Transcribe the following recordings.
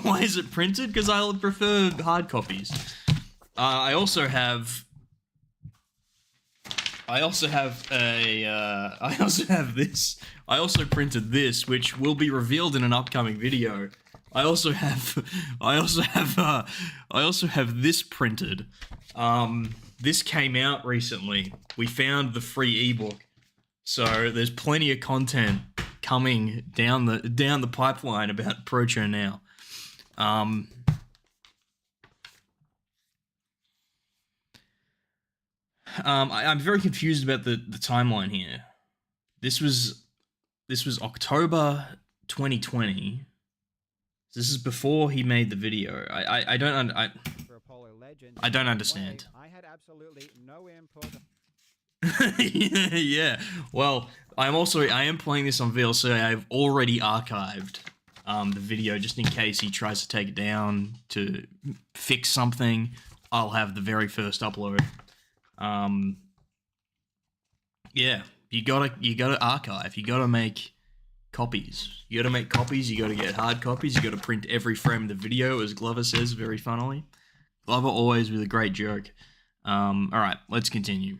Why is it printed? Because I prefer hard copies. I also have this. I also printed this, which will be revealed in an upcoming video. I also have this printed. This came out recently. We found the free ebook, so there's plenty of content coming down the pipeline about Procho now. I'm very confused about the timeline here. This was October 2020. This is before he made the video. I don't understand. I had absolutely no input. Yeah. Well, I am playing this on VLC. I've already archived the video just in case he tries to take it down to fix something. I'll have the very first upload. Yeah, you gotta archive. You gotta make copies. You gotta get hard copies. You gotta print every frame of the video, as Glover says very funnily. Glover always with a great joke. Alright, let's continue.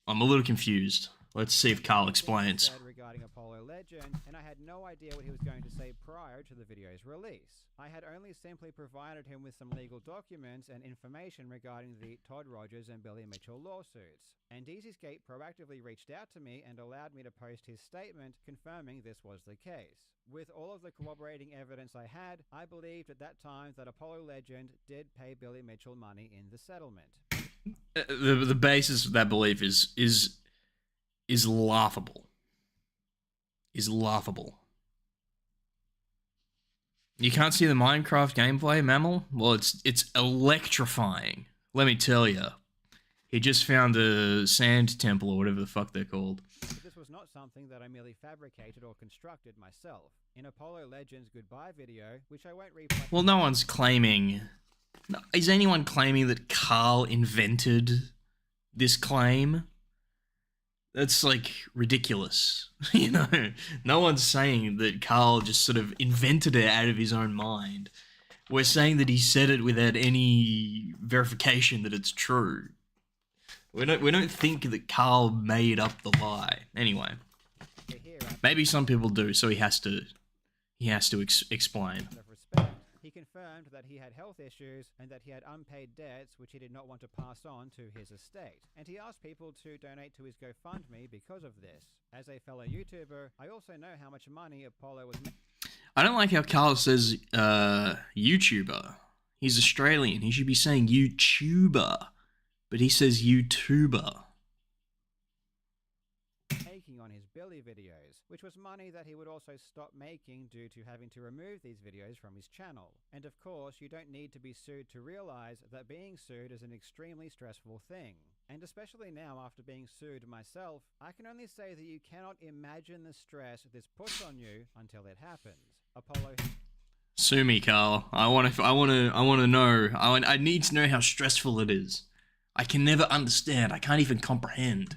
I'm a little confused. Let's see if Carl explains. Regarding Apollo Legend, and I had no idea what he was going to say prior to the video's release. I had only simply provided him with some legal documents and information regarding the Todd Rogers and Billy Mitchell lawsuits. And EasyScape proactively reached out to me and allowed me to post his statement confirming this was the case. With all of the corroborating evidence I had, I believed at that time that Apollo Legend did pay Billy Mitchell money in the settlement. The basis of that belief is laughable. Is laughable. You can't see the Minecraft gameplay, Mammal? Well, it's electrifying. Let me tell you. He just found a sand temple or whatever the fuck they're called. This was not something that I merely fabricated or constructed myself. In Apollo Legends goodbye video, which I won't replay. Well, no one's claiming. Is anyone claiming that Carl invented this claim? That's like ridiculous. You know, no one's saying that Carl just sort of invented it out of his own mind. We're saying that he said it without any verification that it's true. We don't think that Carl made up the lie. Anyway, maybe some people do, so he has to explain. He confirmed that he had health issues and that he had unpaid debts which he did not want to pass on to his estate. And he asked people to donate to his GoFundMe because of this. As a fellow YouTuber, I also know how much money Apollo was making. I don't like how Carl says YouTuber. He's Australian. He should be saying YouTuber. But he says YouTuber. Making on his Billy videos, which was money that he would also stop making due to having to remove these videos from his channel. And of course, you don't need to be sued to realize that being sued is an extremely stressful thing. And especially now after being sued myself, I can only say that you cannot imagine the stress this puts on you until it happens. Apollo. Sue me, Carl. I want to know. I need to know how stressful it is. I can never understand. I can't even comprehend.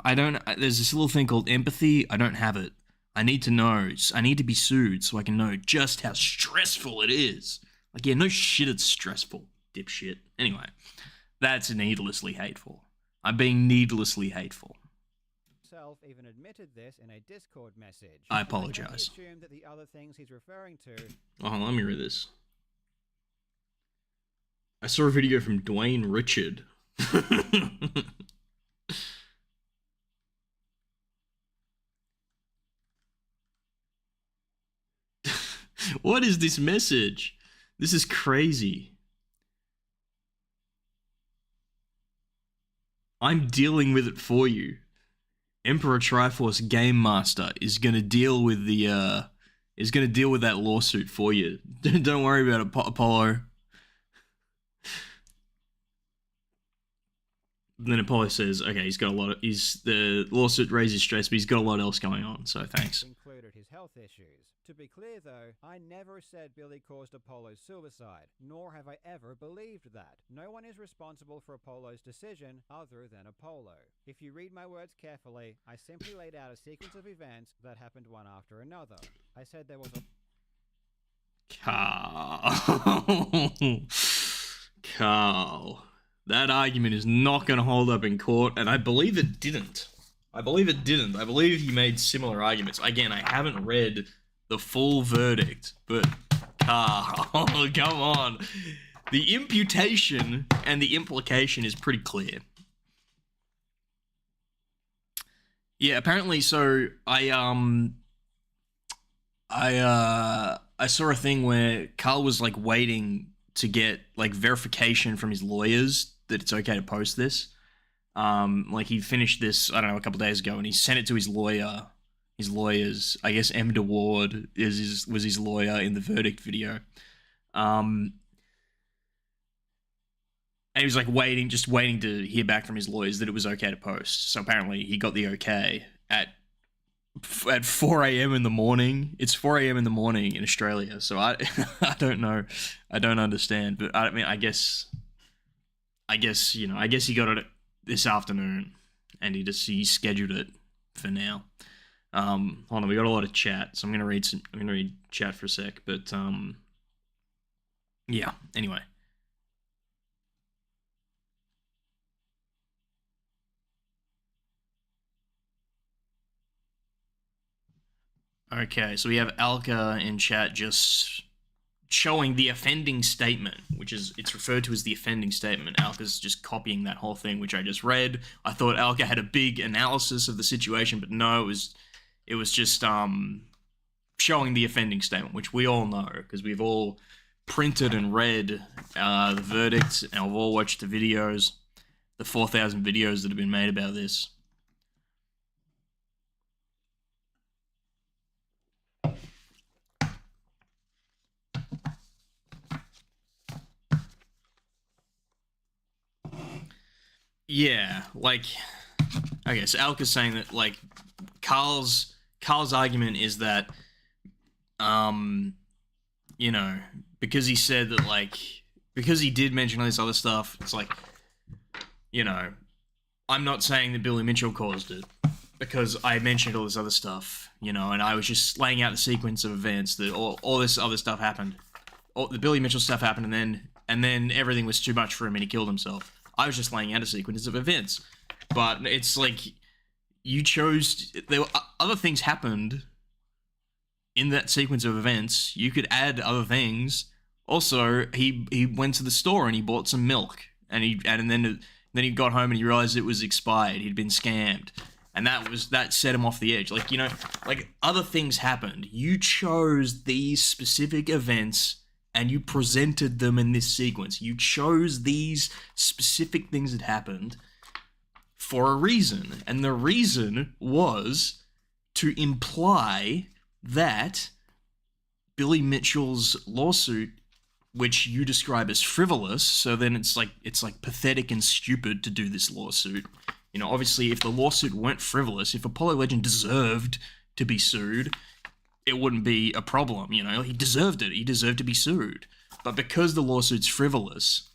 There's this little thing called empathy. I don't have it. I need to know. I need to be sued so I can know just how stressful it is. Like, yeah, no shit it's stressful, dipshit. Anyway, that's needlessly hateful. I'm being needlessly hateful. Even admitted this in a Discord message. I apologize. I assume that the other things he's referring to. Oh, hold on, let me read this. I saw a video from Dwayne Richard. What is this message? This is crazy. I'm dealing with it for you. Emperor Triforce Game Master is gonna deal with that lawsuit for you. Don't worry about it, Apollo. Then Apollo says, okay, the lawsuit raises stress, but he's got a lot else going on, so thanks. Included his health issues. To be clear though, I never said Billy caused Apollo's suicide, nor have I ever believed that. No one is responsible for Apollo's decision other than Apollo. If you read my words carefully, I simply laid out a sequence of events that happened one after another. I said there was a... Carl. Carl. That argument is not going to hold up in court, and I believe it didn't. I believe he made similar arguments. Again, I haven't read the full verdict, but Carl, come on. The imputation and the implication is pretty clear. Yeah, apparently, so I saw a thing where Carl was like waiting to get like verification from his lawyers that it's okay to post this. Like he finished this, I don't know, a couple days ago, and he sent it to his lawyer. His lawyers, I guess M. DeWard was his lawyer in the verdict video. And he was like waiting to hear back from his lawyers that it was okay to post. So apparently he got the okay at 4 a.m. in the morning. It's 4 a.m. in the morning in Australia, so I don't know. I don't understand, but I mean, I guess he got it this afternoon, and he scheduled it for now. Hold on, we got a lot of chat, so I'm gonna read chat for a sec, but yeah. Anyway. Okay, so we have Alka in chat just showing the offending statement, it's referred to as the offending statement. Alka's just copying that whole thing, which I just read. I thought Alka had a big analysis of the situation, but no, it was just showing the offending statement, which we all know, because we've all printed and read the verdict, and we've all watched the videos, the 4,000 videos that have been made about this. Yeah, like, okay, so Alka's saying that, like, Carl's argument is that, you know, because he said that, like, because he did mention all this other stuff, it's like, you know, I'm not saying that Billy Mitchell caused it, because I mentioned all this other stuff, you know, and I was just laying out the sequence of events that all this other stuff happened. The Billy Mitchell stuff happened, and then everything was too much for him and he killed himself. I was just laying out a sequence of events. But it's like, you chose, other things happened in that sequence of events. You could add other things. Also, he went to the store and he bought some milk, and then he got home and he realized it was expired. He'd been scammed. And that set him off the edge. Like, you know, like, other things happened. You chose these specific events and you presented them in this sequence. You chose these specific things that happened for a reason. And the reason was to imply that Billy Mitchell's lawsuit, which you describe as frivolous, so then it's like pathetic and stupid to do this lawsuit. You know, obviously, if the lawsuit weren't frivolous, if Apollo Legend deserved to be sued, it wouldn't be a problem, you know? He deserved it. He deserved to be sued. But because the lawsuit's frivolous,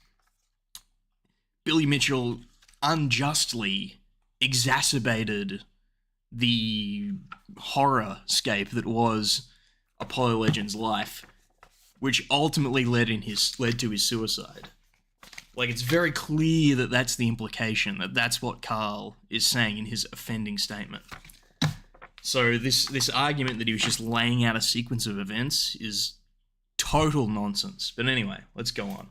Billy Mitchell unjustly exacerbated the horror-scape that was Apollo Legend's life, which ultimately led to his suicide. Like, it's very clear that that's the implication, that's what Carl is saying in his offending statement. So this argument that he was just laying out a sequence of events is total nonsense. But anyway, let's go on.